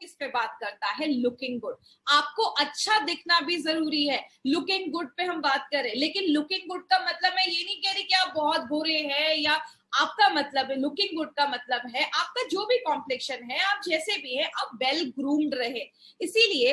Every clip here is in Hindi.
किस पे बात करता है? Looking good. आपको अच्छा दिखना भी जरूरी है, लुकिंग गुड पे हम बात करें, लेकिन लुकिंग गुड का मतलब मैं ये नहीं कह रही कि आप बहुत गोरे हैं, या आपका मतलब है लुकिंग गुड का मतलब है आपका जो भी कॉम्प्लेक्शन है, आप जैसे भी है, आप वेल ग्रूम्ड रहे। इसीलिए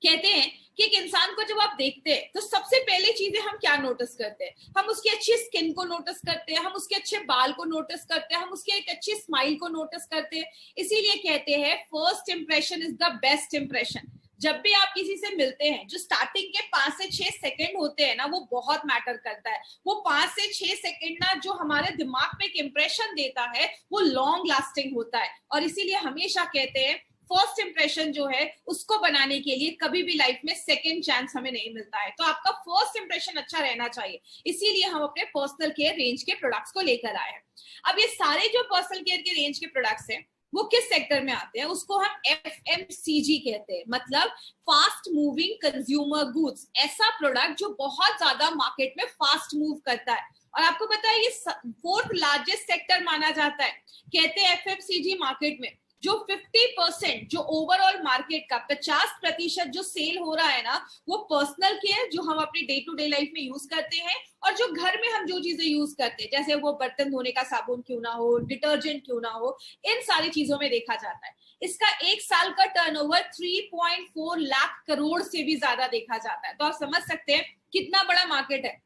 कहते हैं कि एक इंसान को जब आप देखते हैं तो सबसे पहले चीजें हम क्या नोटिस करते हैं? हम उसकी अच्छी स्किन को नोटिस करते हैं, हम उसके अच्छे बाल को नोटिस करते हैं, हम उसकी एक अच्छी स्माइल को नोटिस करते हैं। इसीलिए कहते हैं first impression is the best impression. जब भी आप किसी से मिलते हैं, जो स्टार्टिंग के 5 से 6 सेकंड होते हैं ना, वो बहुत मैटर करता है। वो 5 से 6 सेकंड ना जो हमारे दिमाग पे एक इंप्रेशन देता है वो लॉन्ग लास्टिंग होता है। और इसीलिए हमेशा कहते हैं फर्स्ट इंप्रेशन जो है उसको बनाने के लिए कभी भी लाइफ में सेकंड चांस हमें नहीं मिलता है। तो आपका फर्स्ट इंप्रेशन अच्छा रहना चाहिए। इसीलिए हम अपने पर्सनल केयर रेंज के प्रोडक्ट्स को लेकर आए हैं। अब ये सारे जो पर्सनल केयर के रेंज के प्रोडक्ट्स हैं वो किस सेक्टर में आते हैं? उसको हम FMCG कहते हैं, मतलब फास्ट मूविंग कंज्यूमर गुड्स। ऐसा प्रोडक्ट जो बहुत ज्यादा मार्केट में फास्ट मूव करता है। और आपको पता है ये 4th लार्जेस्ट सेक्टर माना जाता है। कहते हैं FMCG मार्केट में जो 50% जो ओवरऑल मार्केट का 50% जो सेल हो रहा है ना, वो पर्सनल केयर जो हम अपनी डे टू डे लाइफ में यूज करते हैं, और जो घर में हम जो चीजें यूज करते हैं, जैसे वो बर्तन धोने का साबुन क्यों ना हो, डिटर्जेंट क्यों ना हो, इन सारी चीजों में देखा जाता है। इसका एक साल का टर्नओवर 3.4 लाख करोड़ से भी ज्यादा देखा जाता है। तो आप समझ सकते हैं कितना बड़ा मार्केट है।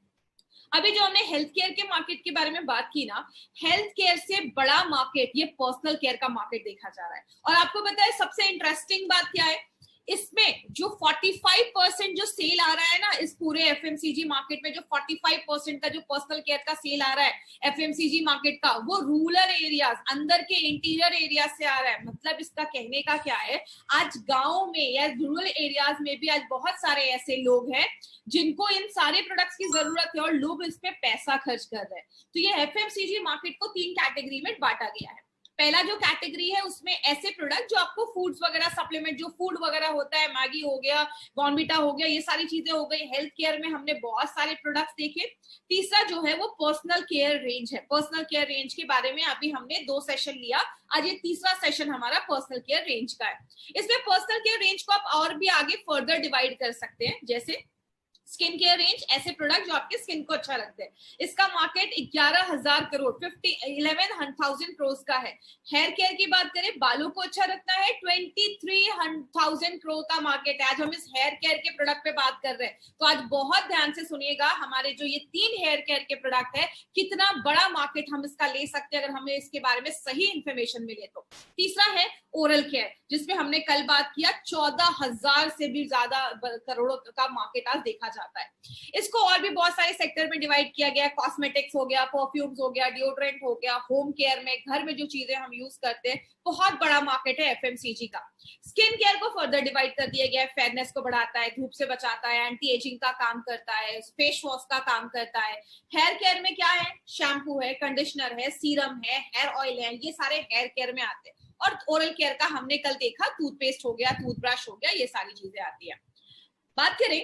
अभी जो हमने हेल्थ केयर के मार्केट के बारे में बात की ना, हेल्थ केयर से बड़ा मार्केट ये पर्सनल केयर का मार्केट देखा जा रहा है। और आपको पता है सबसे इंटरेस्टिंग बात क्या है? इसमें जो 45% जो सेल आ रहा है ना, इस पूरे FMCG मार्केट में जो 45% का जो पर्सनल केयर का सेल आ रहा है FMCG मार्केट का, वो रूरल एरियाज, अंदर के इंटीरियर एरिया से आ रहा है। मतलब इसका कहने का क्या है, आज गांव में या रूरल एरियाज में भी आज बहुत सारे ऐसे लोग हैं जिनको इन सारे प्रोडक्ट्स की जरूरत है और लोग इस पे पैसा खर्च कर रहे हैं। तो ये FMCG मार्केट को 3 कैटेगरी में बांटा गया है। पहला जो कैटेगरी है उसमें ऐसे प्रोडक्ट जो आपको फूड्स वगैरह, सप्लीमेंट जो फूड वगैरह होता है, मैगी हो गया, बॉर्नविटा हो गया, ये सारी चीजें हो गई। हेल्थ केयर में हमने बहुत सारे प्रोडक्ट्स देखे। तीसरा जो है वो पर्सनल केयर रेंज है। पर्सनल केयर रेंज के बारे में अभी हमने 2 सेशन लिया, आज ये तीसरा सेशन हमारा पर्सनल केयर रेंज का है। इसमें पर्सनल केयर रेंज को आप और भी आगे फर्दर डिवाइड कर सकते हैं, जैसे स्किन केयर रेंज, ऐसे प्रोडक्ट जो आपके स्किन को अच्छा रखते हैं। इसका मार्केट 11,000 करोड़ 11,000 करोड़ का है। हेयर केयर की बात करें, बालों को अच्छा रखना है, 23,000 करोड़ का मार्केट है। आज हम इस हेयर केयर के प्रोडक्ट पे बात कर रहे हैं, तो आज बहुत ध्यान से सुनिएगा। हमारे जो ये 3 हेयर केयर के प्रोडक्ट है, कितना बड़ा मार्केट हम इसका ले सकते हैं अगर हमें इसके बारे में सही इंफॉर्मेशन मिले तो। तीसरा है ओरल केयर, जिसमें हमने कल बात किया, 14,000 से भी ज्यादा करोड़ों का मार्केट आज देखा जाता है। इसको और भी बहुत सारे सेक्टर में डिवाइड किया गया है। कॉस्मेटिक्स हो गया, परफ्यूम्स हो गया, डिओड्रेंट हो गया, होम केयर में, घर में जो चीजें हम यूज करते हैं, बहुत बड़ा मार्केट है FMCG का। स्किन केयर को फर्दर डिवाइड कर दिया गया है। फेयरनेस को बढ़ाता है, धूप से बचाता है, एंटी एजिंग का काम करता है, फेस वॉश का काम करता है। हेयर केयर में क्या है? शैम्पू है, कंडीशनर है, सीरम है, हेयर ऑयल है, ये सारे हेयर केयर में आते हैं। और ओरल केयर का हमने कल देखा, टूथपेस्ट हो गया, टूथब्रश हो गया, ये सारी चीजें आती है। बात करें,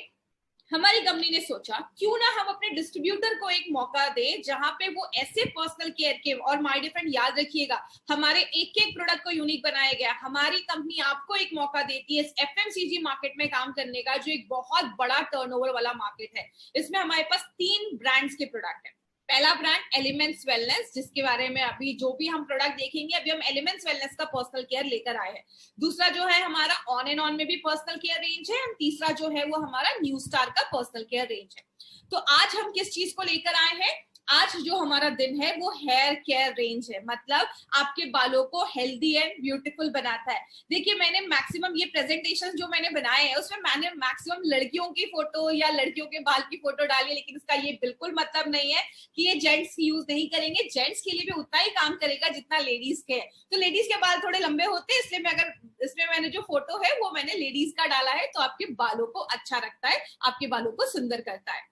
हमारी कंपनी ने सोचा क्यों ना हम अपने डिस्ट्रीब्यूटर को एक मौका दें जहां पे वो ऐसे पर्सनल केयर के, और माय डियर फ्रेंड याद रखिएगा, हमारे एक एक प्रोडक्ट को यूनिक बनाया गया। हमारी कंपनी आपको एक मौका देती है इस FMCG मार्केट में काम करने का, जो एक बहुत बड़ा टर्नओवर वाला मार्केट है। इसमें हमारे पास 3 ब्रांड्स के प्रोडक्ट है। पहला ब्रांड एलिमेंट्स वेलनेस, जिसके बारे में अभी जो भी हम प्रोडक्ट देखेंगे, अभी हम एलिमेंट्स वेलनेस का पर्सनल केयर लेकर आए हैं। दूसरा जो है हमारा ऑन एंड ऑन में भी पर्सनल केयर रेंज है। तीसरा जो है वो हमारा न्यू स्टार का पर्सनल केयर रेंज है। तो आज हम किस चीज को लेकर आए हैं? आज जो हमारा दिन है वो हेयर केयर रेंज है, मतलब आपके बालों को हेल्दी एंड ब्यूटीफुल बनाता है। देखिए, मैंने मैक्सिमम ये प्रेजेंटेशन जो मैंने बनाए हैं उसमें मैंने मैक्सिमम लड़कियों की फोटो या लड़कियों के बाल की फोटो डाली है, लेकिन इसका ये बिल्कुल मतलब नहीं है कि ये जेंट्स यूज नहीं करेंगे। जेंट्स के लिए भी उतना ही काम करेगा जितना लेडीज के है। तो लेडीज के बाल थोड़े लंबे होते हैं, इसलिए मैं अगर इसमें मैंने जो फोटो है वो मैंने लेडीज का डाला है, तो आपके बालों को अच्छा रखता है, आपके बालों को सुंदर करता है।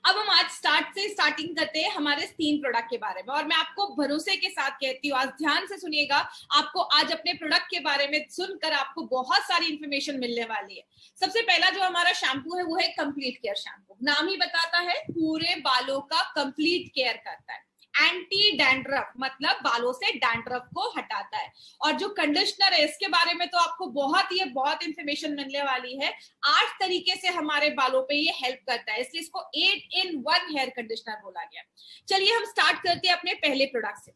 अब हम आज स्टार्टिंग करते हैं हमारे 3 प्रोडक्ट के बारे में, और मैं आपको भरोसे के साथ कहती हूँ, आज ध्यान से सुनिएगा। आपको आज अपने प्रोडक्ट के बारे में सुनकर आपको बहुत सारी इंफॉर्मेशन मिलने वाली है। सबसे पहला जो हमारा शैम्पू है वो है कंप्लीट केयर शैम्पू। नाम ही बताता है, पूरे बालों का कंप्लीट केयर करता है। एंटी डैंड्रफ मतलब बालों से डैंड्रफ को हटाता है। और जो कंडीशनर है इसके बारे में तो आपको बहुत इंफॉर्मेशन मिलने वाली है। 8 तरीके से हमारे बालों पे ये हेल्प करता है, इसलिए इसको 8 in 1 हेयर कंडीशनर बोला गया। चलिए हम स्टार्ट करते हैं अपने पहले प्रोडक्ट से।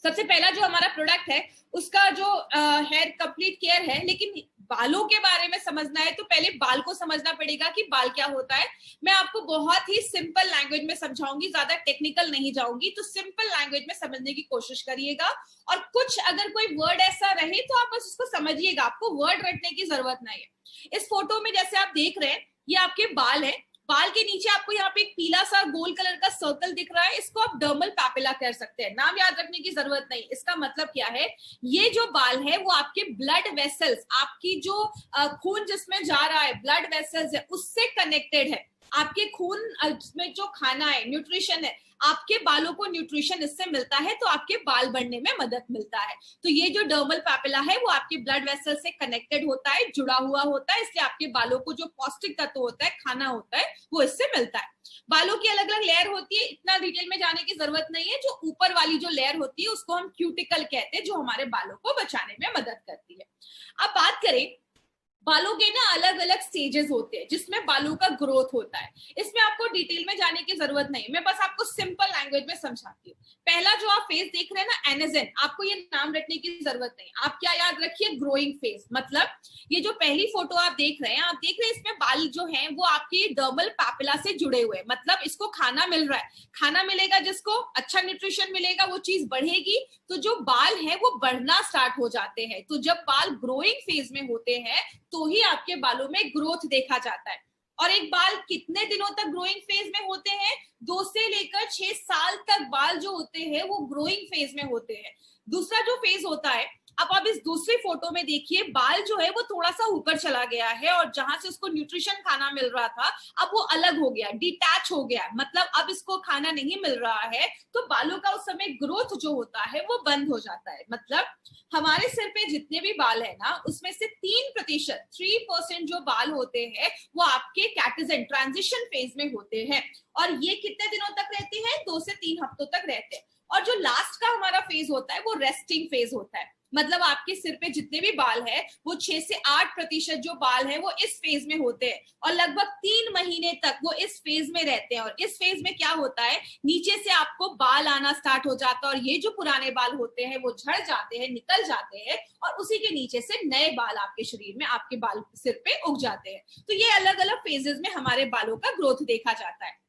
सबसे पहला जो हमारा प्रोडक्ट है उसका जो हेयर कंप्लीट केयर है, लेकिन बालों के बारे में समझना है तो पहले बाल को समझना पड़ेगा कि बाल क्या होता है। मैं आपको बहुत ही सिंपल लैंग्वेज में समझाऊंगी, ज्यादा टेक्निकल नहीं जाऊंगी, तो सिंपल लैंग्वेज में समझने की कोशिश करिएगा। और कुछ अगर कोई वर्ड ऐसा रहे तो आप बस उसको समझिएगा, आपको वर्ड रटने की जरूरत नहीं है। इस फोटो में जैसे आप देख रहे हैं ये आपके बाल है, बाल के नीचे आपको यहाँ पे एक पीला सा गोल कलर का सर्कल दिख रहा है, इसको आप डर्मल पैपिला कह सकते हैं। नाम याद रखने की जरूरत नहीं। इसका मतलब क्या है, ये जो बाल है वो आपके ब्लड वेसल्स, आपकी जो खून जिसमें जा रहा है, ब्लड वेसल्स है, उससे कनेक्टेड है। आपके खून में जो खाना है, न्यूट्रिशन है, आपके बालों को न्यूट्रिशन इससे मिलता है तो आपके बाल बढ़ने में मदद मिलता है। तो ये जो डर्मल पैपिला है वो आपके ब्लड वेसल से कनेक्टेड होता है, जुड़ा हुआ होता है, इसलिए आपके बालों को जो पौष्टिक तत्व होता है, खाना होता है, वो इससे मिलता है। बालों की अलग अलग लेयर होती है, इतना डिटेल में जाने की जरूरत नहीं है। जो ऊपर वाली जो लेयर होती है उसको हम क्यूटिकल कहते हैं, जो हमारे बालों को बचाने में मदद करती है। अब बात करें, बालों के ना अलग अलग स्टेजेस होते हैं जिसमें बालों का ग्रोथ होता है। इसमें आपको डिटेल में जाने की जरूरत नहीं, मैं बस आपको सिंपल लैंग्वेज में समझाती हूँ। पहला जो आप फेज देख रहे हैं ना, एनेजेन, आपको ये नाम रटने की जरूरत नहीं। आप क्या याद रखिए, ग्रोइंग फेज। मतलब ये जो पहली फोटो आप देख रहे हैं, इसमें बाल जो है वो आपके डर्मल पैपिला से जुड़े हुए हैं। मतलब इसको खाना मिल रहा है, खाना मिलेगा, जिसको अच्छा न्यूट्रिशन मिलेगा वो चीज बढ़ेगी, तो जो बाल है वो बढ़ना स्टार्ट हो जाते हैं। तो जब बाल ग्रोइंग फेज में होते हैं तो ही आपके बालों में ग्रोथ देखा जाता है। और एक बाल कितने दिनों तक ग्रोइंग फेज में होते हैं, 2 से लेकर 6 साल तक बाल जो होते हैं वो ग्रोइंग फेज में होते हैं। दूसरा जो फेज होता है, अब आप इस दूसरी फोटो में देखिए, बाल जो है वो थोड़ा सा ऊपर चला गया है और जहां से उसको न्यूट्रिशन खाना मिल रहा था अब वो अलग हो गया, डिटैच हो गया। मतलब अब इसको खाना नहीं मिल रहा है, तो बालों का उस समय ग्रोथ जो होता है वो बंद हो जाता है। मतलब हमारे सिर पे जितने भी बाल है ना, उसमें से 3% जो बाल होते हैं वो आपके कैटेजन ट्रांजिशन फेज में होते हैं। और ये कितने दिनों तक रहते हैं, 2 से 3 हफ्तों तक रहते हैं। और जो लास्ट का हमारा फेज होता है वो रेस्टिंग फेज होता है। मतलब आपके सिर पे जितने भी बाल है वो 6 से 8% जो बाल है वो इस फेज में होते हैं और लगभग 3 महीने तक वो इस फेज में रहते हैं। और इस फेज में क्या होता है, नीचे से आपको बाल आना स्टार्ट हो जाता है और ये जो पुराने बाल होते हैं वो झड़ जाते हैं, निकल जाते हैं और उसी के नीचे से नए बाल आपके शरीर में, आपके बाल सिर पे उग जाते हैं। तो ये अलग अलग फेजेस में हमारे बालों का ग्रोथ देखा जाता है।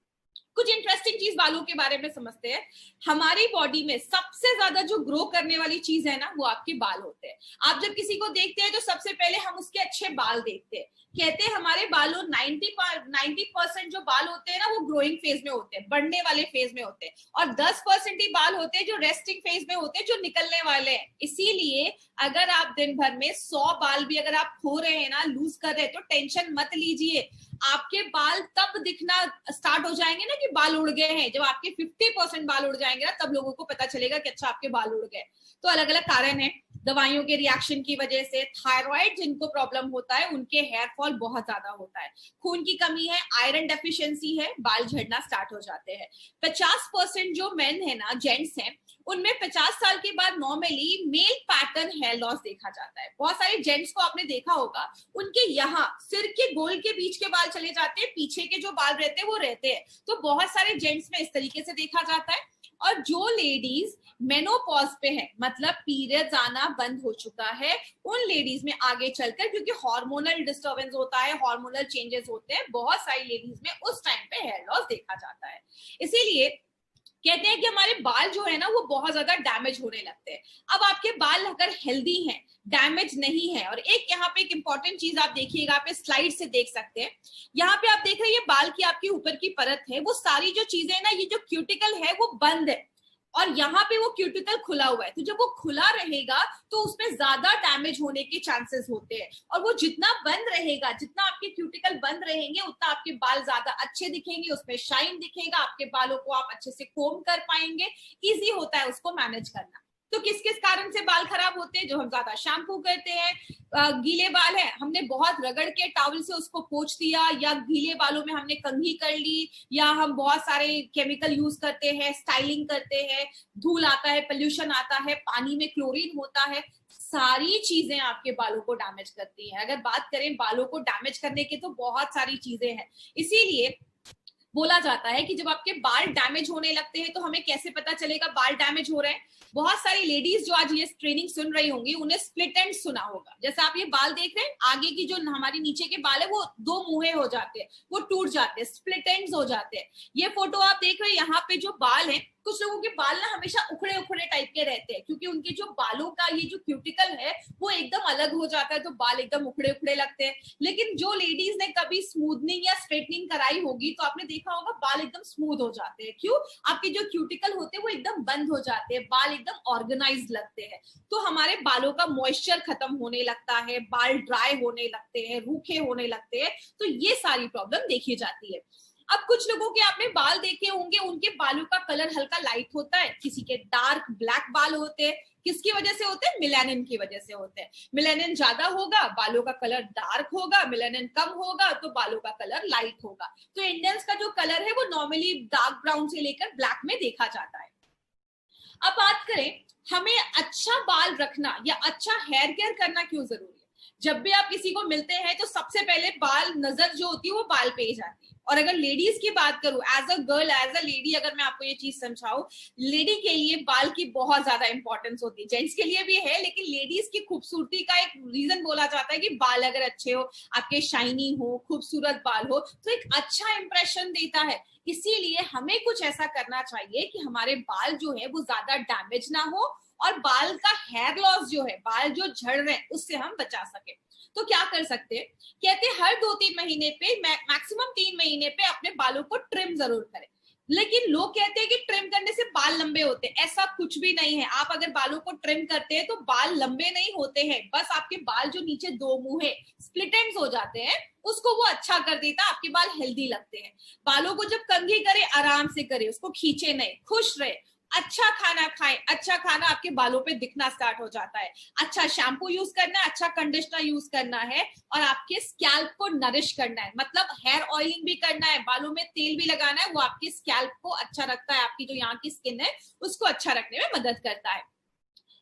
कुछ इंटरेस्टिंग चीज बालों के बारे में समझते हैं। हमारी बॉडी में सबसे ज्यादा जो ग्रो करने वाली चीज है ना, वो आपके बाल होते हैं। आप जब किसी को देखते हैं तो सबसे पहले हम उसके अच्छे बाल देखते हैं। कहते हैं हमारे बालों 90% जो बाल होते हैं ना वो ग्रोइंग फेज में होते हैं, बढ़ने वाले फेज में होते हैं, और 10% ही बाल होते हैं जो रेस्टिंग फेज में होते हैं, जो निकलने वाले हैं। इसीलिए अगर आप दिन भर में 100 बाल भी अगर आप खो रहे हैं ना, लूज कर रहे हैं, तो टेंशन मत लीजिए। आपके बाल तब दिखना स्टार्ट हो जाएंगे ना कि बाल उड़ गए हैं, जब आपके 50% बाल उड़ जाएंगे ना, तब लोगों को पता चलेगा कि अच्छा आपके बाल उड़ गए। तो अलग अलग कारण है, दवाइयों के रिएक्शन की वजह से, थायराइड जिनको प्रॉब्लम होता है उनके हेयर फॉल बहुत ज्यादा होता है, खून की कमी है, आयरन डेफिशिएंसी है, बाल झड़ना स्टार्ट हो जाते हैं। 50% जो मेन है ना, जेंट्स हैं, उनमें 50 साल के बाद normally male pattern hair loss देखा जाता है। बहुत सारे जेंट्स को आपने देखा होगा, उनके यहाँ सिर के गोल के बीच के बाल चले जाते हैं, पीछे के जो बाल रहते हैं वो रहते हैं। तो बहुत सारे जेंट्स में इस तरीके से देखा जाता है। और जो लेडीज मेनोपॉज पे है, मतलब पीरियड्स आना बंद हो चुका है, उन लेडीज में आगे चलकर, क्योंकि हार्मोनल डिस्टर्बेंस होता है, हार्मोनल चेंजेस होते हैं, बहुत सारी लेडीज में उस टाइम पे हेयर लॉस देखा जाता है। इसीलिए कहते हैं कि हमारे बाल जो है ना वो बहुत ज्यादा डैमेज होने लगते हैं। अब आपके बाल अगर हेल्दी हैं, डैमेज नहीं है, और एक यहाँ पे एक इंपॉर्टेंट चीज आप देखिएगा, आप इस स्लाइड से देख सकते हैं, यहाँ पे आप देख रहे हैं ये बाल की आपकी ऊपर की परत है, वो सारी जो चीजें ना, ये जो क्यूटिकल है वो बंद है और यहाँ पे वो क्यूटिकल खुला हुआ है। तो जब वो खुला रहेगा तो उसमें ज्यादा डैमेज होने के चांसेस होते हैं, और वो जितना बंद रहेगा, जितना आपके क्यूटिकल बंद रहेंगे, उतना आपके बाल ज्यादा अच्छे दिखेंगे, उसमें शाइन दिखेगा, आपके बालों को आप अच्छे से कोम कर पाएंगे, इजी होता है उसको मैनेज करना। तो किस किस कारण से बाल खराब होते हैं? जो हम ज्यादा शैम्पू करते हैं, गीले बाल है, हमने बहुत रगड़ के टॉवल से उसको पोंछ दिया, या गीले बालों में हमने कंघी कर ली, या हम बहुत सारे केमिकल यूज करते हैं, स्टाइलिंग करते हैं, धूल आता है, पोल्यूशन आता है, पानी में क्लोरीन होता है, सारी चीजें आपके बालों को डैमेज करती हैं। अगर बात करें बालों को डैमेज करने की तो बहुत सारी चीजें हैं। इसीलिए बोला जाता है कि जब आपके बाल डैमेज होने लगते हैं तो हमें कैसे पता चलेगा बाल डैमेज हो रहे हैं? बहुत सारी लेडीज जो आज ये ट्रेनिंग सुन रही होंगी उन्हें स्प्लिट एंड सुना होगा। जैसे आप ये बाल देख रहे हैं, आगे की जो हमारी नीचे के बाल है वो दो मुंहे हो जाते हैं, वो टूट जाते हैं, स्प्लिट एंड्स हो जाते हैं। ये फोटो आप देख रहे हैं, यहाँ पे जो बाल है, कुछ लोगों के बाल ना हमेशा उखड़े उखड़े टाइप के रहते हैं, क्योंकि उनके जो बालों का ये जो क्यूटिकल है वो एकदम अलग हो जाता है, तो बाल एकदम उखड़े उखड़े लगते हैं। लेकिन जो लेडीज ने कभी स्मूथनिंग या स्ट्रेटनिंग कराई होगी तो आपने देखा होगा बाल एकदम स्मूथ हो जाते हैं। क्यों? आपके जो क्यूटिकल होते हैं वो एकदम बंद हो जाते हैं, बाल एकदम ऑर्गेनाइज लगते हैं। तो हमारे बालों का मॉइस्चर खत्म होने लगता है, बाल ड्राई होने लगते हैं, रूखे होने लगते हैं, तो ये सारी प्रॉब्लम देखी जाती है। अब कुछ लोगों के आपने बाल देखे होंगे, उनके बालों का कलर हल्का लाइट होता है, किसी के डार्क ब्लैक बाल होते हैं। किसकी वजह से होते हैं? मेलानिन की वजह से होते हैं। मेलानिन ज्यादा होगा, बालों का कलर डार्क होगा, मेलानिन कम होगा तो बालों का कलर लाइट होगा। तो इंडियंस का जो कलर है वो नॉर्मली डार्क ब्राउन से लेकर ब्लैक में देखा जाता है। अब बात करें हमें अच्छा बाल रखना या अच्छा हेयर केयर करना क्यों जरूरी है? जब भी आप किसी को मिलते हैं तो सबसे पहले बाल, नजर जो होती है वो बाल पे ही जाती है। और अगर लेडीज की बात करूं, as a girl, as a lady, अगर मैं आपको ये चीज समझाऊं, लेडी के लिए बाल की बहुत ज्यादा इंपॉर्टेंस होती है। जेंट्स के लिए भी है, लेकिन लेडीज की खूबसूरती का एक रीजन बोला जाता है कि बाल अगर अच्छे हो, आपके शाइनी हो, खूबसूरत बाल हो, तो एक अच्छा इंप्रेशन देता है। इसीलिए हमें कुछ ऐसा करना चाहिए कि हमारे बाल जो है वो ज्यादा डैमेज ना हो, और बाल का हेयर लॉस जो है, बाल जो झड़ रहे हैं, उससे हम बचा सके। तो क्या कर सकते हैं? कहते हैं हर 2-3 महीने पे, मैक्सिमम 3 महीने पे अपने बालों को ट्रिम जरूर करें। लेकिन लोग कहते हैं कि ट्रिम करने से बाल लंबे होते हैं। ऐसा कुछ भी नहीं है। आप अगर बालों को ट्रिम करते हैं तो बाल लंबे नहीं होते हैं, बस आपके बाल जो नीचे दो मुंह स्प्लिट एंड्स हो जाते हैं उसको वो अच्छा कर देता है, आपके बाल हेल्दी लगते हैं। बालों को जब कंघी करे, आराम से करे, उसको खींचे नहीं, खुश रहे, अच्छा खाना खाएं। अच्छा खाना आपके बालों पे दिखना स्टार्ट हो जाता है। अच्छा शैम्पू यूज करना है, अच्छा कंडीशनर यूज करना है, और आपके स्कैल्प को नरिश करना है, मतलब हेयर ऑयलिंग भी करना है, बालों में तेल भी लगाना है। वो आपके स्कैल्प को अच्छा रखता है, आपकी जो यहाँ की स्किन है उसको अच्छा रखने में मदद करता है।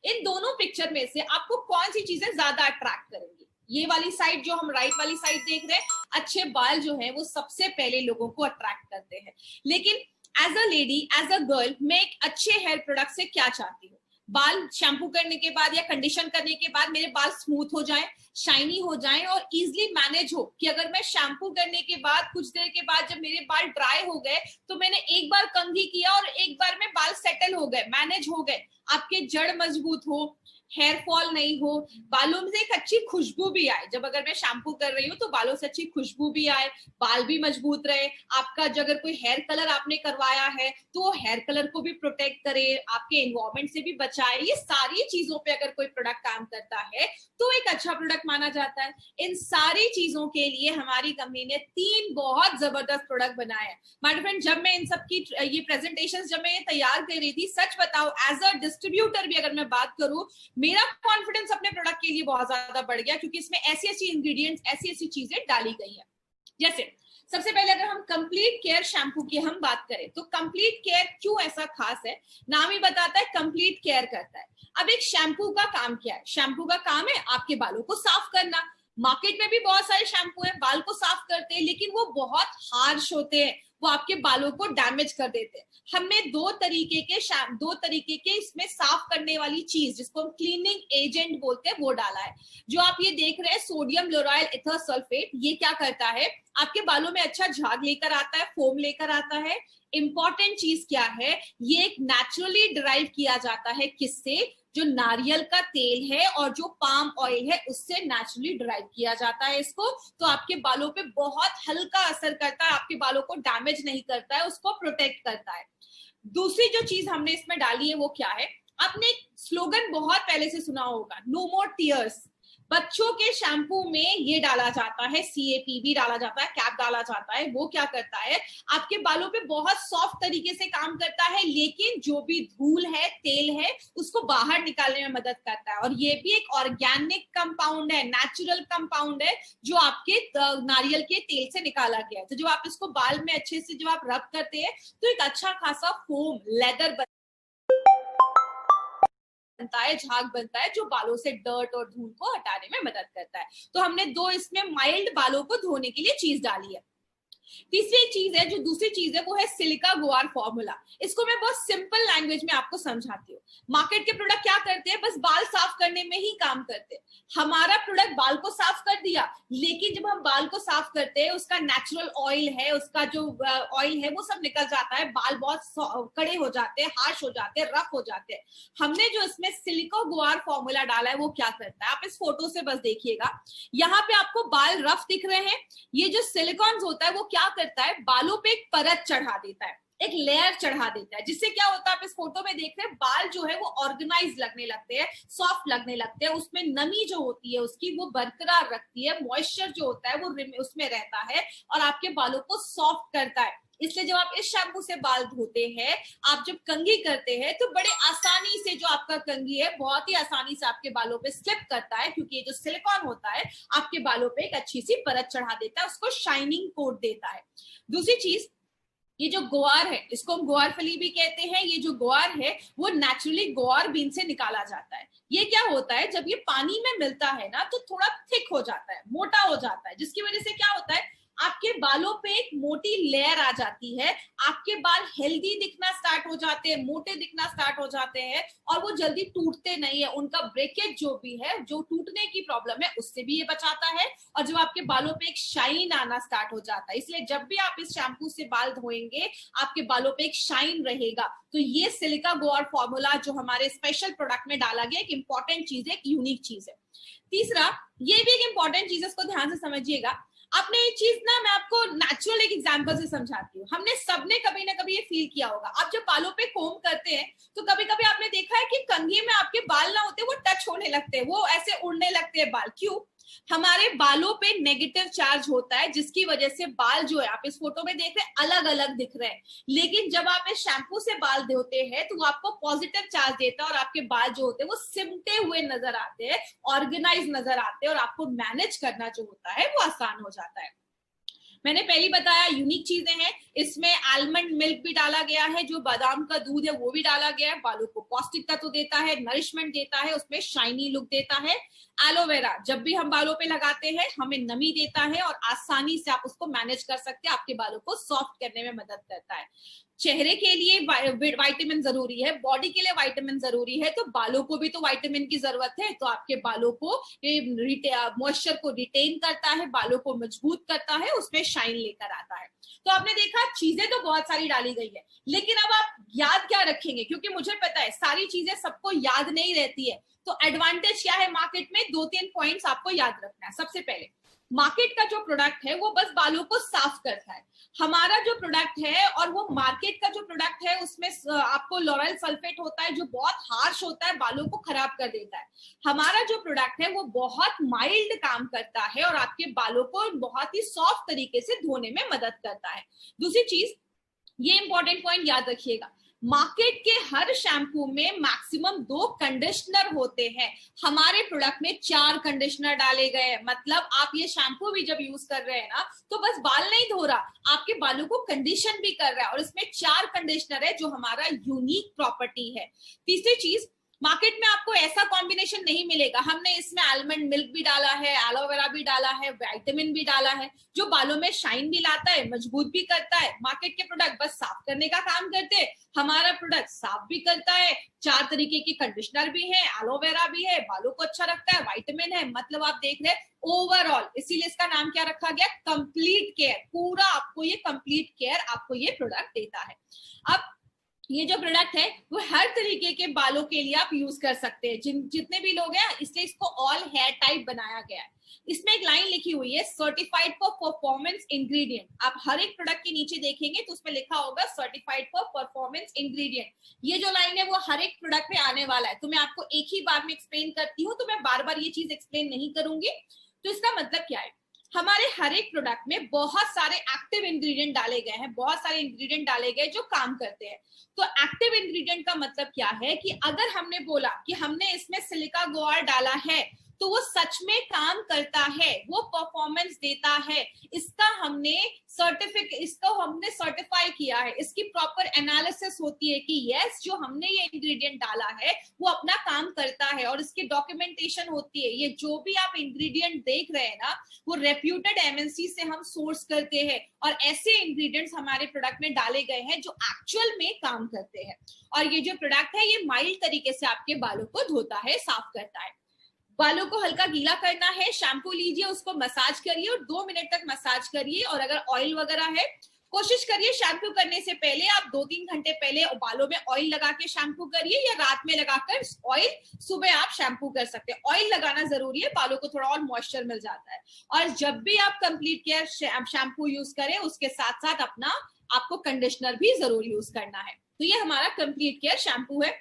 इन दोनों पिक्चर में से आपको कौन सी चीजें ज्यादा अट्रैक्ट करेंगी? ये वाली साइड, जो हम राइट वाली साइड देख रहे हैं, अच्छे बाल जो है वो सबसे पहले लोगों को अट्रैक्ट करते हैं। लेकिन as a lady, as a girl, मैं एक अच्छे हेयर प्रोडक्ट से क्या चाहती हूँ? बाल शैम्पू करने के बाद या कंडीशन करने के बाद मेरे बाल स्मूथ हो जाएं, शाइनी हो जाएं, और इजिली मैनेज हो कि अगर मैं शैम्पू करने के बाद कुछ देर के बाद जब मेरे बाल ड्राई हो गए तो मैंने एक बार कंघी किया और एक बार में बाल सेटल हो गए, मैनेज हो गए, आपके जड़ मजबूत हो, हेयर फॉल नहीं हो, बालों में से एक अच्छी खुशबू भी आए। जब अगर मैं शैम्पू कर रही हूँ तो बालों से अच्छी खुशबू भी आए, बाल भी मजबूत रहे। आपका जो अगर कोई हेयर कलर आपने करवाया है तो वो हेयर कलर को भी प्रोटेक्ट करे, आपके एनवायरमेंट से भी बचाए। ये सारी चीजों पे अगर कोई प्रोडक्ट काम करता है तो एक अच्छा प्रोडक्ट माना जाता है। इन सारी चीजों के लिए हमारी कंपनी ने 3 बहुत जबरदस्त प्रोडक्ट बनाए हैं। माय फ्रेंड, जब मैं इन सब की ये प्रेजेंटेशन जब मैं ये तैयार कर रही थी, सच बताओ, एज अ डिस्ट्रीब्यूटर भी अगर मैं बात करूं, मेरा कॉन्फिडेंस अपने प्रोडक्ट के लिए बहुत ज्यादा बढ़ गया, क्योंकि इसमें ऐसी ऐसी इंग्रेडिएंट्स, ऐसी ऐसी चीजें डाली गई हैं। जैसे सबसे पहले अगर हम कंप्लीट केयर शैम्पू की हम बात करें तो कंप्लीट केयर क्यों ऐसा खास है? नाम ही बताता है कंप्लीट केयर करता है। अब एक शैम्पू का काम क्या है? शैम्पू का काम है आपके बालों को साफ करना। मार्केट में भी बहुत सारे शैम्पू हैं, बाल को साफ करते हैं, लेकिन वो बहुत हार्श होते हैं, वो आपके बालों को डैमेज कर देते हैं। हमने दो तरीके के इसमें साफ करने वाली चीज, जिसको हम क्लीनिंग एजेंट बोलते हैं, वो डाला है। जो आप ये देख रहे हैं सोडियम लोराइल एथर सल्फेट, ये क्या करता है? आपके बालों में अच्छा झाग लेकर आता है, फोम लेकर आता है। इंपॉर्टेंट चीज क्या है? ये एक नेचुरली डिराइव किया जाता है, किससे? जो नारियल का तेल है और जो पाम ऑयल है, उससे नेचुरली डिराइव किया जाता है इसको। तो आपके बालों पे बहुत हल्का असर करता है, आपके बालों को डैमेज नहीं करता है, उसको प्रोटेक्ट करता है। दूसरी जो चीज हमने इसमें डाली है वो क्या है? आपने एक स्लोगन बहुत पहले से सुना होगा, नो मोर टीयर्स। बच्चों के शैम्पू में ये डाला जाता है, CAPV डाला जाता है, कैप डाला जाता है। वो क्या करता है, आपके बालों पे बहुत सॉफ्ट तरीके से काम करता है, लेकिन जो भी धूल है, तेल है, उसको बाहर निकालने में मदद करता है। और ये भी एक ऑर्गेनिक कंपाउंड है, नेचुरल कंपाउंड है, जो आपके नारियल के तेल से निकाला गया है। तो जब आप इसको बाल में अच्छे से जब आप रब करते हैं तो एक अच्छा खासा फोम लेदर बनता है, झाग बनता है, जो बालों से डर्ट और धूल को हटाने में मदद करता है। तो हमने दो इसमें माइल्ड बालों को धोने के लिए चीज डाली है। तीसरी एक चीज है, जो दूसरी चीज है, वो है सिलिका गुआर फॉर्मूला। इसको मैं बहुत सिंपल लैंग्वेज में आपको समझाती हूँ। मार्केट के प्रोडक्ट क्या करते हैं, बस बाल साफ करने में ही काम करते हैं। हमारा प्रोडक्ट बाल को साफ कर दिया, लेकिन जब हम बाल को साफ करते हैं, उसका नेचुरल ऑयल है, उसका जो ऑयल है वो सब निकल जाता है, बाल बहुत कड़े हो जाते हैं, हार्श हो जाते हैं, रफ हो जाते हैं। हमने जो इसमें सिलिका गुआर फॉर्मूला डाला है वो क्या करता है, आप इस फोटो से बस देखिएगा। यहाँ पे आपको बाल रफ दिख रहे हैं। ये जो सिलिकॉन होता है वो क्या करता है, बालों पे एक परत चढ़ा देता है, एक लेयर चढ़ा देता है, जिससे क्या होता है, आप इस फोटो में देख रहे हैं, बाल जो है वो ऑर्गेनाइज लगने लगते हैं, सॉफ्ट लगने लगते हैं। उसमें नमी जो होती है उसकी वो बरकरार रखती है, मॉइस्चर जो होता है वो उसमें रहता है और आपके बालों को सॉफ्ट करता है। इसलिए जब आप इस शैम्पू से बाल धोते हैं, आप जब कंघी करते हैं, तो बड़े आसानी से जो आपका कंघी है बहुत ही आसानी से आपके बालों पे स्लिप करता है, क्योंकि ये जो सिलिकॉन होता है आपके बालों पे एक अच्छी सी परत चढ़ा देता है, उसको शाइनिंग कोट देता है। दूसरी चीज, ये जो ग्वार है, इसको हम ग्वार फली भी कहते हैं। ये जो ग्वार है वो नेचुरली ग्वार बीन से निकाला जाता है। ये क्या होता है, जब ये पानी में मिलता है ना, तो थोड़ा थिक हो जाता है, मोटा हो जाता है, जिसकी वजह से क्या होता है, आपके बालों पे एक मोटी लेयर आ जाती है। आपके बाल हेल्दी दिखना स्टार्ट हो जाते हैं, मोटे दिखना स्टार्ट हो जाते हैं, और वो जल्दी टूटते नहीं है। उनका ब्रेकेज जो भी है, जो टूटने की प्रॉब्लम है, उससे भी ये बचाता है। और जब आपके बालों पे एक शाइन आना स्टार्ट हो जाता है, इसलिए जब भी आप इस शैम्पू से बाल धोएंगे, आपके बालों पे एक शाइन रहेगा। तो ये सिलिका गोआर फॉर्मूला जो हमारे स्पेशल प्रोडक्ट में डाला गया, एक इंपॉर्टेंट चीज है, एक यूनिक चीज है। तीसरा, ये भी एक इंपॉर्टेंट चीज है, इसको ध्यान से समझिएगा। आपने ये चीज ना, मैं आपको नेचुरल एक एग्जांपल से समझाती हूँ। हमने सबने कभी ना कभी ये फील किया होगा, आप जब बालों पे कोम करते हैं तो कभी कभी आपने देखा है कि कंघी में आपके बाल ना होते, वो टच होने लगते हैं, वो ऐसे उड़ने लगते हैं बाल। क्यों? हमारे बालों पे नेगेटिव चार्ज होता है, जिसकी वजह से बाल जो है, आप इस फोटो में देख रहे हैं, अलग अलग दिख रहे हैं। लेकिन जब आप इस शैम्पू से बाल धोते हैं तो वो आपको पॉजिटिव चार्ज देता है, और आपके बाल जो होते हैं वो सिमटे हुए नजर आते हैं, ऑर्गेनाइज नजर आते हैं, और आपको मैनेज करना जो होता है वो आसान हो जाता है। मैंने पहले बताया यूनिक चीजें हैं, इसमें आलमंड मिल्क भी डाला गया है, जो बादाम का दूध है वो भी डाला गया है, बालों को पौष्टिक तत्व देता है, नरिशमेंट देता है, उसमें शाइनी लुक देता है। एलोवेरा जब भी हम बालों पे लगाते हैं हमें नमी देता है, और आसानी से आप उसको मैनेज कर सकते हैं, आपके बालों को सॉफ्ट करने में मदद करता है। चेहरे के लिए विटामिन जरूरी है, बॉडी के लिए विटामिन जरूरी है, तो बालों को भी तो विटामिन की जरूरत है। तो आपके बालों को मॉइस्चर को रिटेन करता है, बालों को मजबूत करता है, उसमें शाइन लेकर आता है। तो आपने देखा, चीजें तो बहुत सारी डाली गई है, लेकिन अब आप याद क्या रखेंगे, क्योंकि मुझे पता है सारी चीजें सबको याद नहीं रहती है। तो एडवांटेज क्या है मार्केट में, 2-3 पॉइंट्स आपको याद रखना है। सबसे पहले, मार्केट का जो प्रोडक्ट है वो बस बालों को साफ करता है। हमारा जो प्रोडक्ट है, और वो मार्केट का जो प्रोडक्ट है, उसमें आपको लॉरेल सल्फेट होता है, जो बहुत हार्श होता है, बालों को खराब कर देता है। हमारा जो प्रोडक्ट है वो बहुत माइल्ड काम करता है, और आपके बालों को बहुत ही सॉफ्ट तरीके से धोने में मदद करता है। दूसरी चीज, ये इंपॉर्टेंट पॉइंट याद रखिएगा, मार्केट के हर शैम्पू में मैक्सिमम 2 कंडीशनर होते हैं, हमारे प्रोडक्ट में 4 कंडीशनर डाले गए। मतलब आप ये शैम्पू भी जब यूज कर रहे हैं ना, तो बस बाल नहीं धो रहा, आपके बालों को कंडीशन भी कर रहा है, और इसमें 4 कंडीशनर है, जो हमारा यूनिक प्रॉपर्टी है। तीसरी चीज, मार्केट में आपको ऐसा कॉम्बिनेशन नहीं मिलेगा। हमने इसमें आलमंड मिल्क भी डाला है, एलोवेरा भी डाला है, विटामिन भी डाला है, जो बालों में शाइन भी लाता है, मजबूत भी करता है। मार्केट के प्रोडक्ट बस साफ करने का काम करते हैं, हमारा प्रोडक्ट साफ भी करता है, 4 तरीके की कंडीशनर भी है, एलोवेरा भी है, बालों को अच्छा रखता है, विटामिन है। मतलब आप देख रहे हैं ओवरऑल, इसीलिए इसका नाम क्या रखा गया, कंप्लीट केयर। पूरा आपको ये कंप्लीट केयर आपको ये प्रोडक्ट देता है। अब ये जो प्रोडक्ट है वो हर तरीके के बालों के लिए आप यूज कर सकते हैं, जितने भी लोग हैं, इसलिए इसको ऑल हेयर टाइप बनाया गया है। इसमें एक लाइन लिखी हुई है सर्टिफाइड फॉर परफॉर्मेंस इंग्रेडिएंट। आप हर एक प्रोडक्ट के नीचे देखेंगे तो उसमें लिखा होगा सर्टिफाइड फॉर परफॉर्मेंस इंग्रेडिएंट। ये जो लाइन है वो हर एक प्रोडक्ट में आने वाला है, तो मैं आपको एक ही बार में एक्सप्लेन करती हूँ, तो मैं बार बार ये चीज एक्सप्लेन नहीं करूंगी। तो इसका मतलब क्या है, हमारे हर एक प्रोडक्ट में बहुत सारे एक्टिव इंग्रेडिएंट डाले गए हैं, बहुत सारे इंग्रेडिएंट डाले गए जो काम करते हैं। तो एक्टिव इंग्रेडिएंट का मतलब क्या है कि अगर हमने बोला कि हमने इसमें सिलिका गुआर डाला है तो वो सच में काम करता है, वो परफॉर्मेंस देता है, इसको हमने सर्टिफाई किया है, इसकी प्रॉपर एनालिसिस होती है कि यस जो हमने ये इंग्रेडिएंट डाला है वो अपना काम करता है, और इसकी डॉक्यूमेंटेशन होती है। ये जो भी आप इंग्रेडिएंट देख रहे हैं ना वो रेप्यूटेड एमएनसी से हम सोर्स करते हैं, और ऐसे इंग्रेडिएंट्स हमारे प्रोडक्ट में डाले गए हैं जो एक्चुअल में काम करते हैं। और ये जो प्रोडक्ट है ये माइल्ड तरीके से आपके बालों को धोता है, साफ करता है। बालों को हल्का गीला करना है, शैम्पू लीजिए, उसको मसाज करिए और 2 मिनट तक मसाज करिए। और अगर ऑयल वगैरह है कोशिश करिए शैम्पू करने से पहले आप 2-3 घंटे पहले बालों में ऑयल लगा के शैम्पू करिए, या रात में लगाकर ऑयल सुबह आप शैम्पू कर सकते हैं। ऑयल लगाना जरूरी है, बालों को थोड़ा और मॉइस्चर मिल जाता है। और जब भी आप कंप्लीट केयर शैम्पू यूज करें उसके साथ साथ आपको कंडीशनर भी जरूर यूज करना है। तो ये हमारा कंप्लीट केयर शैम्पू है।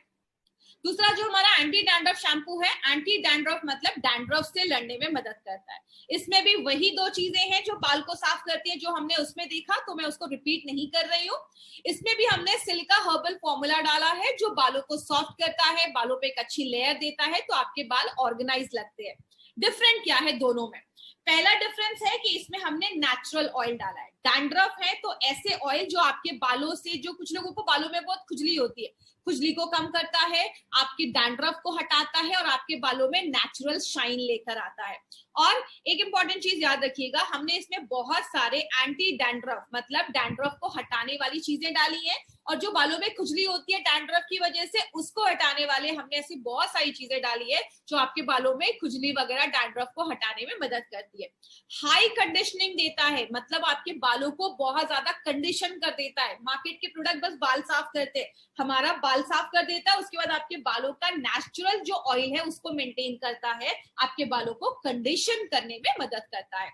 दूसरा जो हमारा एंटी डैंड्रफ शैम्पू है, एंटी डैंड्रफ मतलब डैंड्रफ से लड़ने में मदद करता है। इसमें भी वही 2 चीजें हैं जो बाल को साफ करती है जो हमने उसमें देखा, तो मैं उसको रिपीट नहीं कर रही हूँ। इसमें भी हमने सिलिका हर्बल फॉर्मूला डाला है जो बालों को सॉफ्ट करता है, बालों पे एक अच्छी लेयर देता है, तो आपके बाल ऑर्गेनाइज लगते हैं। डिफरेंट क्या है दोनों में? पहला डिफरेंस है कि इसमें हमने नेचुरल ऑयल डाला है। डैंड्रफ है तो ऐसे ऑयल जो आपके बालों से, जो कुछ लोगों को बालों में बहुत खुजली होती है, खुजली को कम करता है, आपकी डैंड्रफ को हटाता है और आपके बालों में नेचुरल शाइन लेकर आता है। और एक इंपॉर्टेंट चीज याद रखिएगा, हमने इसमें बहुत सारे एंटी डैंड्रफ मतलब डैंड्रफ को हटाने वाली चीजें डाली हैं, और जो बालों में खुजली होती है डैंड्रफ की वजह से उसको हटाने वाले हमने ऐसी बहुत सारी चीजें डाली है जो आपके बालों में खुजली वगैरह डैंड्रफ को हटाने में मदद करती है। हाई कंडीशनिंग देता है, मतलब आपके बालों को बहुत ज्यादा कंडीशन कर देता है। मार्केट के प्रोडक्ट बस बाल साफ करते हैं, हमारा बाल साफ कर देता है, उसके बाद आपके बालों का नेचुरल जो ऑयल है उसको मेंटेन करता है, आपके बालों को कंडीशन करने में मदद करता है।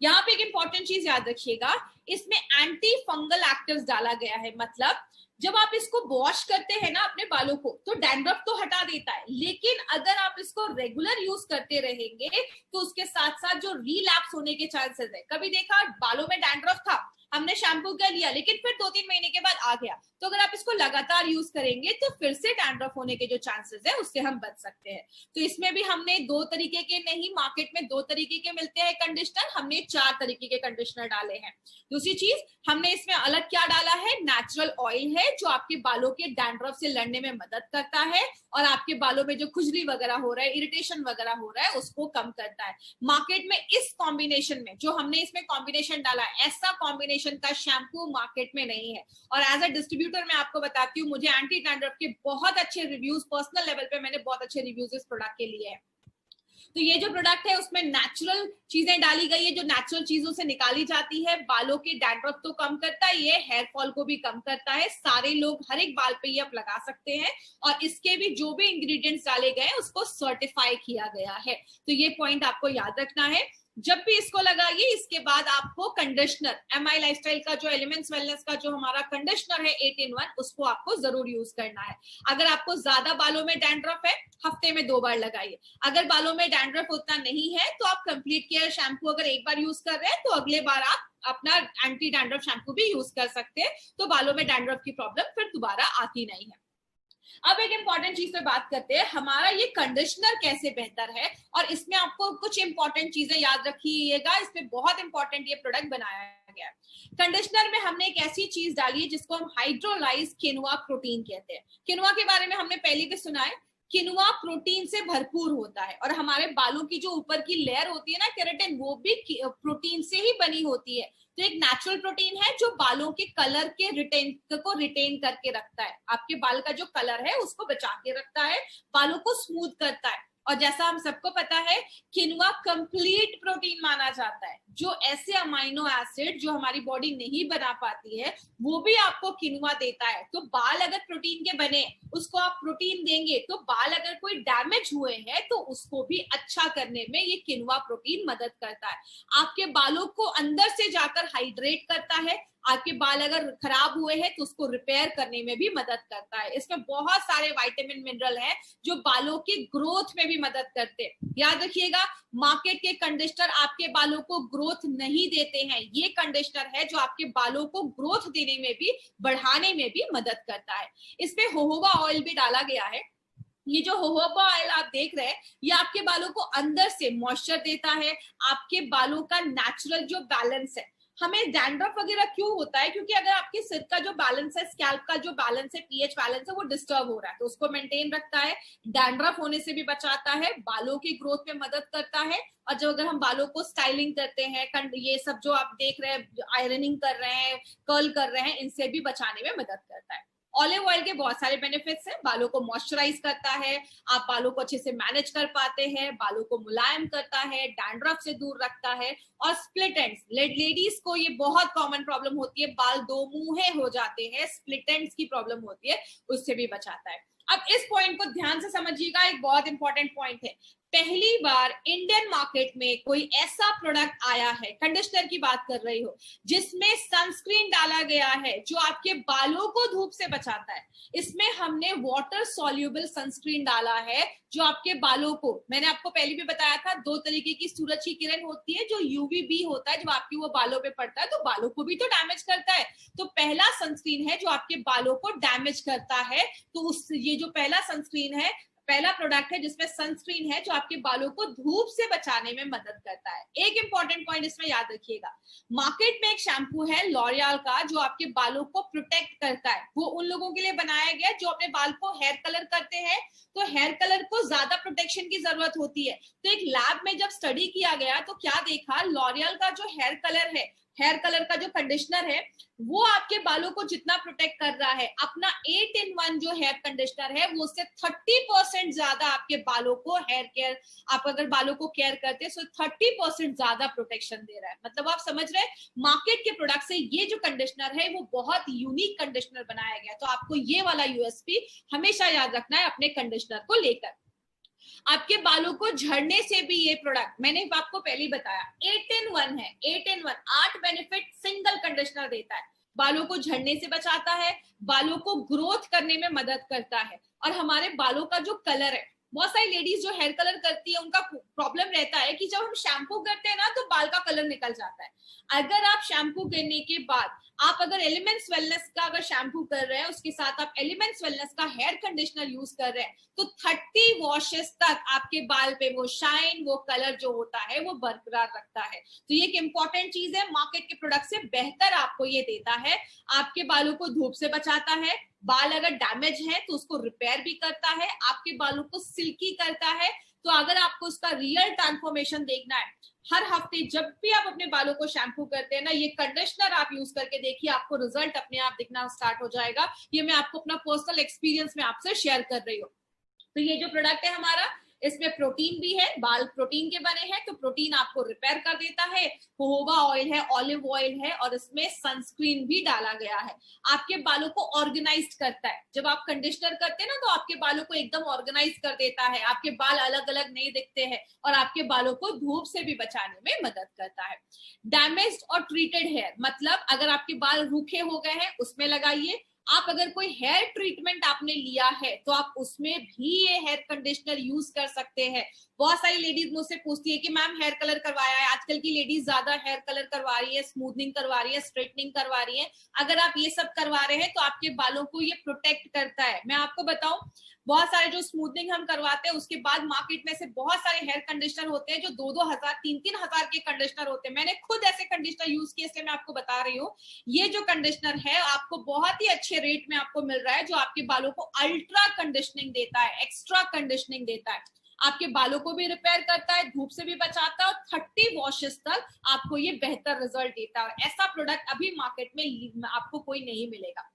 यहाँ पे एक इंपॉर्टेंट चीज याद रखिएगा, इसमें एंटी फंगल एक्टिव्स डाला गया है। मतलब जब आप इसको वॉश करते हैं ना अपने बालों को तो डैंड्रफ तो हटा देता है, लेकिन अगर आप इसको रेगुलर यूज करते रहेंगे तो उसके साथ साथ जो रीलैप्स होने के चांसेस है। कभी देखा बालों में डैंड्रफ था, हमने शैम्पू कर लिया लेकिन फिर 2-3 महीने के बाद आ गया, तो अगर आप इसको लगातार यूज करेंगे तो फिर से डैंड्रफ होने के जो चांसेस है उससे हम बच सकते हैं। तो इसमें भी हमने 2 तरीके के नहीं, मार्केट में 2 तरीके के मिलते हैं कंडीशनर, हमने 4 तरीके के कंडीशनर डाले हैं। दूसरी चीज हमने इसमें अलग क्या डाला है, नेचुरल ऑयल है जो आपके बालों के डैंड्रफ से लड़ने में मदद करता है और आपके बालों में जो खुजली वगैरह हो रहा है, इरिटेशन वगैरह हो रहा है उसको कम करता है। मार्केट में इस कॉम्बिनेशन में जो हमने इसमें कॉम्बिनेशन डाला है, ऐसा कॉम्बिनेशन का शैम्पू मार्केट में नहीं है। और एज अ डिस्ट्रीब्यूटर मैं आपको बताती हूँ, मुझे एंटी डैंड्रफ के बहुत अच्छे रिव्यूज, पर्सनल लेवल पे मैंने बहुत अच्छे रिव्यूज इस प्रोडक्ट के लिए है। तो ये जो प्रोडक्ट है उसमें नेचुरल चीजें डाली गई है, जो नेचुरल चीजों से निकाली जाती है। बालों के डैंड्रफ तो कम करता है, ये हेयर फॉल को भी कम करता है। सारे लोग हर एक बाल पे ये आप लगा सकते हैं, और इसके भी जो भी इंग्रेडिएंट्स डाले गए हैं उसको सर्टिफाई किया गया है। तो ये पॉइंट आपको याद रखना है। जब भी इसको लगाइए इसके बाद आपको कंडीशनर, एमआई लाइफस्टाइल का जो एलिमेंट्स वेलनेस का जो हमारा कंडीशनर है 8 in 1, उसको आपको जरूर यूज करना है। अगर आपको ज्यादा बालों में डैंड्रफ है हफ्ते में 2 बार लगाइए। अगर बालों में डैंड्रफ उतना नहीं है तो आप कंप्लीट केयर शैम्पू अगर एक बार यूज कर रहे हैं तो अगले बार आप अपना एंटी डैंड्रफ शैम्पू भी यूज कर सकते हैं, तो बालों में डैंड्रफ की प्रॉब्लम फिर दोबारा आती नहीं है। अब एक इंपॉर्टेंट चीज पे बात करते हैं, हमारा ये कंडीशनर कैसे बेहतर है, और इसमें आपको कुछ इंपॉर्टेंट चीजें याद रखिएगा। इसमें बहुत इंपॉर्टेंट ये प्रोडक्ट बनाया गया है। कंडीशनर में हमने एक ऐसी चीज डाली है जिसको हम हाइड्रोलाइज किनुआ प्रोटीन कहते हैं। किनुआ के बारे में हमने पहले भी सुना है, किनुआ प्रोटीन से भरपूर होता है, और हमारे बालों की जो ऊपर की लेयर होती है ना केराटिन, वो भी प्रोटीन से ही बनी होती है। तो एक नेचुरल प्रोटीन है जो बालों के कलर के रिटेन करके रखता है, आपके बाल का जो कलर है उसको बचा के रखता है, बालों को स्मूथ करता है। और जैसा हम सबको पता है किनुआ कंप्लीट प्रोटीन माना जाता है, जो ऐसे अमाइनो एसिड जो हमारी बॉडी नहीं बना पाती है वो भी आपको किनुआ देता है। तो बाल अगर प्रोटीन के बने, उसको आप प्रोटीन देंगे, तो बाल अगर कोई डैमेज हुए हैं तो उसको भी अच्छा करने में ये किनुआ प्रोटीन मदद करता है। आपके बालों को अंदर से जाकर हाइड्रेट करता है, आपके बाल अगर खराब हुए हैं तो उसको रिपेयर करने में भी मदद करता है। इसमें बहुत सारे विटामिन मिनरल हैं जो बालों की ग्रोथ में भी मदद करते हैं। याद रखिएगा, मार्केट के कंडीशनर आपके बालों को ग्रोथ नहीं देते हैं, ये कंडीशनर है जो आपके बालों को ग्रोथ देने में भी, बढ़ाने में भी मदद करता है। इसमें जोजोबा ऑयल भी डाला गया है। ये जो जोजोबा ऑयल आप देख रहे हैं, ये आपके बालों को अंदर से मॉइस्चर देता है, आपके बालों का नेचुरल जो बैलेंस है। हमें डैंड्रफ वगैरह क्यों होता है? क्योंकि अगर आपके सिर का जो बैलेंस है, स्कैल्प का जो बैलेंस है, पीएच बैलेंस है, वो डिस्टर्ब हो रहा है तो उसको मेंटेन रखता है, डैंड्रफ होने से भी बचाता है, बालों की ग्रोथ में मदद करता है। और जो अगर हम बालों को स्टाइलिंग करते हैं, ये सब जो आप देख रहे हैं, आयरनिंग कर रहे हैं, कर्ल कर रहे हैं, इनसे भी बचाने में मदद करता है। ऑलिव ऑयल के बहुत सारे बेनिफिट्स हैं। बालों को मॉइस्चराइज करता है, आप बालों को अच्छे से मैनेज कर पाते हैं, बालों को मुलायम करता है, डैंड्रफ से दूर रखता है। और स्प्लिट एंड्स, लेडीज को ये बहुत कॉमन प्रॉब्लम होती है, बाल दो मुंहे हो जाते हैं, स्प्लिट एंड्स की प्रॉब्लम होती है, उससे भी बचाता है। अब इस पॉइंट को ध्यान से समझिएगा, एक बहुत इंपॉर्टेंट पॉइंट है। पहली बार इंडियन मार्केट में कोई ऐसा प्रोडक्ट आया है, कंडीशनर की बात कर रही हो, जिसमें सनस्क्रीन डाला गया है जो आपके बालों को धूप से बचाता है। इसमें हमने वाटर सॉल्युबल सनस्क्रीन डाला है जो आपके बालों को, मैंने आपको पहले भी बताया था, दो तरीके की सूरज की किरण होती है, जो यूवीबी होता है, जब आपकी वो बालों पे पड़ता है तो बालों को भी तो डैमेज करता है। तो पहला सनस्क्रीन है जो आपके बालों को डैमेज करता है। तो ये जो पहला सनस्क्रीन है, पहला प्रोडक्ट है जिसमें सनस्क्रीन है जो आपके बालों को धूप से बचाने में मदद करता है। एक इंपॉर्टेंट पॉइंट इसमें याद रखिएगा, मार्केट में एक शैम्पू है लॉरियल का जो आपके बालों को प्रोटेक्ट करता है। वो उन लोगों के लिए बनाया गया जो अपने बाल को हेयर कलर करते हैं, तो हेयर कलर को ज्यादा प्रोटेक्शन की जरूरत होती है। तो एक लैब में जब स्टडी किया गया तो क्या देखा, लॉरियल का जो हेयर कलर है, हेयर कलर का जो कंडीशनर है, वो आपके बालों को जितना प्रोटेक्ट कर रहा है, अपना 8-in-1 जो हेयर कंडीशनर है, वो उससे 30% ज्यादा आपके बालों को हेयर केयर, आप अगर बालों को केयर करते हैं तो 30% ज्यादा प्रोटेक्शन दे रहा है। मतलब आप समझ रहे हैं, मार्केट के प्रोडक्ट से ये जो कंडीशनर है वो बहुत यूनिक कंडीशनर बनाया गया। तो आपको ये वाला यूएसपी हमेशा याद रखना है अपने कंडीशनर को लेकर। आपके बालों को झड़ने से भी ये प्रोडक्ट, मैंने आपको पहले ही बताया, 8-in-1 है, 8-in-1, 8 बेनिफिट सिंगल कंडीशनर देता है। बालों को झड़ने से बचाता है, बालों को ग्रोथ करने में मदद करता है, और हमारे बालों का जो कलर है, बहुत सारी लेडीज जो हेयर कलर करती है उनका प्रॉब्लम रहता है कि जब हम शैम्पू करते हैं ना तो बाल का कलर निकल जाता है। अगर आप शैम्पू करने के बाद आप अगर एलिमेंट्स वेलनेस का अगर शैम्पू कर रहे हैं, उसके साथ आप एलिमेंट्स वेलनेस का हेयर कंडीशनर यूज कर रहे हैं, तो 30 वॉशेस तक आपके बाल पे वो शाइन, वो कलर जो होता है वो बरकरार रखता है। तो ये एक इंपॉर्टेंट चीज है, मार्केट के प्रोडक्ट से बेहतर आपको ये देता है। आपके बालों को धूप से बचाता है, बाल अगर डैमेज है तो उसको रिपेयर भी करता है, आपके बालों को सिल्की करता है। तो अगर आपको उसका रियल ट्रांसफॉर्मेशन देखना है, हर हफ्ते जब भी आप अपने बालों को शैम्पू करते हैं ना, ये कंडीशनर आप यूज करके देखिए, आपको रिजल्ट अपने आप दिखना स्टार्ट हो जाएगा। ये मैं आपको अपना पर्सनल एक्सपीरियंस में आपसे शेयर कर रही हूँ। तो ये जो प्रोडक्ट है हमारा, इसमें प्रोटीन भी है, बाल प्रोटीन के बने हैं, तो प्रोटीन आपको रिपेयर कर देता है, जोजोबा ऑयल है, ऑलिव ऑयल है, और इसमें सनस्क्रीन भी डाला गया है। आपके बालों को ऑर्गेनाइज करता है, जब आप कंडीशनर करते हैं ना तो आपके बालों को एकदम ऑर्गेनाइज कर देता है, आपके बाल अलग अलग नहीं दिखते हैं, और आपके बालों को धूप से भी बचाने में मदद करता है। डैमेज्ड और ट्रीटेड हेयर, मतलब अगर आपके बाल रूखे हो गए हैं उसमें लगाइए। आप अगर कोई हेयर ट्रीटमेंट आपने लिया है तो आप उसमें भी ये हेयर कंडीशनर यूज कर सकते हैं। बहुत सारी लेडीज मुझसे पूछती है कि मैम हेयर कलर करवाया है, आजकल की लेडीज ज्यादा हेयर कलर करवा रही है, स्मूथनिंग करवा रही है, स्ट्रेटनिंग करवा रही है। अगर आप ये सब करवा रहे हैं तो आपके बालों को ये प्रोटेक्ट करता है। मैं आपको बताऊं, बहुत सारे जो स्मूथनिंग हम करवाते हैं उसके बाद मार्केट में से बहुत सारे हेयर कंडीशनर होते हैं जो 2-2 हजार 3-3 हजार के कंडीशनर होते हैं। मैंने खुद ऐसे कंडीशनर यूज किए, इसलिए मैं आपको बता रही हूँ। ये जो कंडीशनर है आपको बहुत ही अच्छे रेट में आपको मिल रहा है, जो आपके बालों को अल्ट्रा कंडीशनिंग देता है, एक्स्ट्रा कंडीशनिंग देता है, आपके बालों को भी रिपेयर करता है, धूप से भी बचाता है, और 30 वॉशेस तक आपको ये बेहतर रिजल्ट देता है। ऐसा प्रोडक्ट अभी मार्केट में आपको कोई नहीं मिलेगा।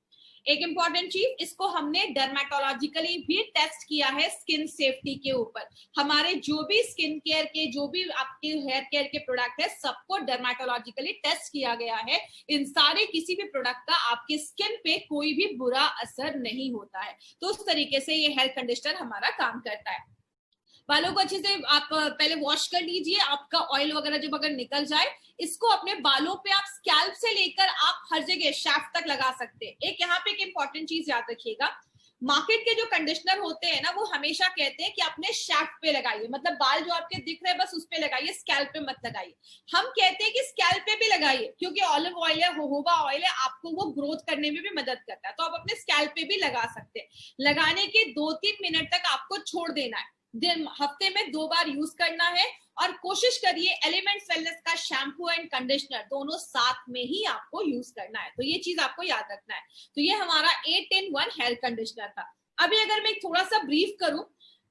एक इंपॉर्टेंट चीज, इसको हमने डर्मेटोलॉजिकली भी टेस्ट किया है स्किन सेफ्टी के ऊपर। हमारे जो भी स्किन केयर के, जो भी आपके हेयर केयर के प्रोडक्ट है, सबको डर्मेटोलॉजिकली टेस्ट किया गया है। इन सारे किसी भी प्रोडक्ट का आपके स्किन पे कोई भी बुरा असर नहीं होता है। तो उस तरीके से ये हेयर कंडीशनर हमारा काम करता है। बालों को अच्छे से आप पहले वॉश कर लीजिए, आपका ऑयल वगैरह जब अगर निकल जाए, इसको अपने बालों पे आप स्कैल्प से लेकर आप हर जगह शाफ्ट तक लगा सकते हैं। एक यहाँ पे एक इंपॉर्टेंट चीज याद रखिएगा, मार्केट के जो कंडीशनर होते हैं ना, वो हमेशा कहते हैं कि अपने शाफ्ट पे लगाइए, मतलब बाल जो आपके दिख रहे हैं बस उस पे लगाइए, स्कैल्प पे मत लगाइए। हम कहते हैं कि स्कैल्प पे भी लगाइए, क्योंकि ऑलिव ऑयल है, जोजोबा ऑयल है, आपको वो ग्रोथ करने में भी मदद करता है। तो आप अपने स्कैल्प पे भी लगा सकते हैं। लगाने के 2-3 मिनट तक आपको छोड़ देना है। दिन हफ्ते में 2 बार यूज करना है, और कोशिश करिए एलिमेंट्स वेलनेस का शैम्पू एंड कंडीशनर दोनों साथ में ही आपको यूज करना है। तो ये चीज आपको याद रखना है। तो ये हमारा 8-in-1 हेयर कंडीशनर था। अभी अगर मैं थोड़ा सा ब्रीफ करूं,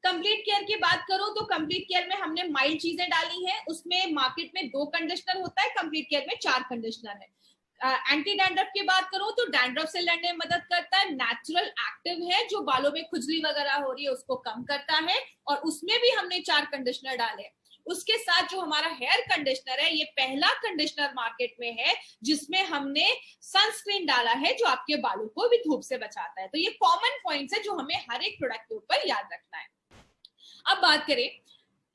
कंप्लीट केयर की बात करूं, तो कंप्लीट केयर में हमने माइल्ड चीजें डाली हैं। उसमें मार्केट में 2 कंडीशनर होता है, कंप्लीट केयर में 4 कंडीशनर है। एंटी डैंड्रफ की बात करूं तो डैंड्रफ से लड़ने में मदद करता है, नेचुरल एक्टिव है, जो बालों में खुजली वगैरह हो रही है उसको कम करता है, और उसमें भी हमने 4 कंडीशनर डाले। उसके साथ जो हमारा हेयर कंडीशनर है, ये पहला कंडीशनर मार्केट में है जिसमें हमने सनस्क्रीन डाला है, जो आपके बालों को भी धूप से बचाता है। तो ये कॉमन पॉइंट्स है जो हमें हर एक प्रोडक्ट के ऊपर याद रखना है। अब बात करें,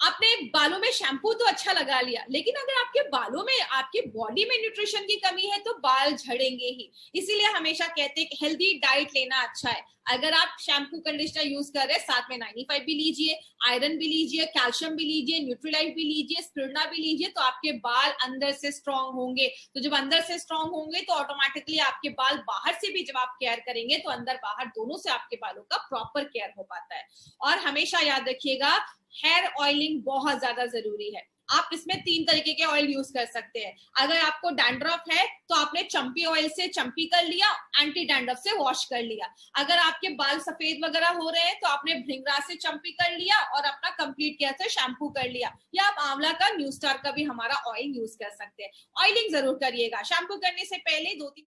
आपने बालों में शैम्पू तो अच्छा लगा लिया, लेकिन अगर आपके बालों में, आपके बॉडी में न्यूट्रिशन की कमी है तो बाल झड़ेंगे ही। इसीलिए हमेशा कहते हैं कि हेल्दी डाइट लेना अच्छा है। अगर आप शैम्पू कंडीशनर यूज कर रहे हैं, साथ में 95 भी लीजिए, आयरन भी लीजिए, कैल्शियम भी लीजिए, न्यूट्रीलाइट भी लीजिए, स्पिरुलिना भी लीजिए, तो आपके बाल अंदर से स्ट्रांग होंगे। तो जब अंदर से स्ट्रांग होंगे तो ऑटोमेटिकली आपके बाल बाहर से भी जब आप केयर करेंगे तो अंदर बाहर दोनों से आपके बालों का प्रॉपर केयर हो पाता है। और हमेशा याद रखिएगा, हेयर ऑयलिंग बहुत ज्यादा जरूरी है। आप इसमें 3 तरीके के ऑयल यूज कर सकते हैं। अगर आपको डैंड्रफ है तो आपने चंपी ऑयल से चंपी कर लिया, एंटी डैंड्रफ से वॉश कर लिया। अगर आपके बाल सफेद वगैरह हो रहे हैं तो आपने भृंगराज से चंपी कर लिया और अपना कंप्लीट केयर से शैम्पू कर लिया, या आप आंवला का न्यू स्टार का भी हमारा ऑयल यूज कर सकते हैं। ऑयलिंग जरूर करिएगा। शैम्पू करने से पहले 2-3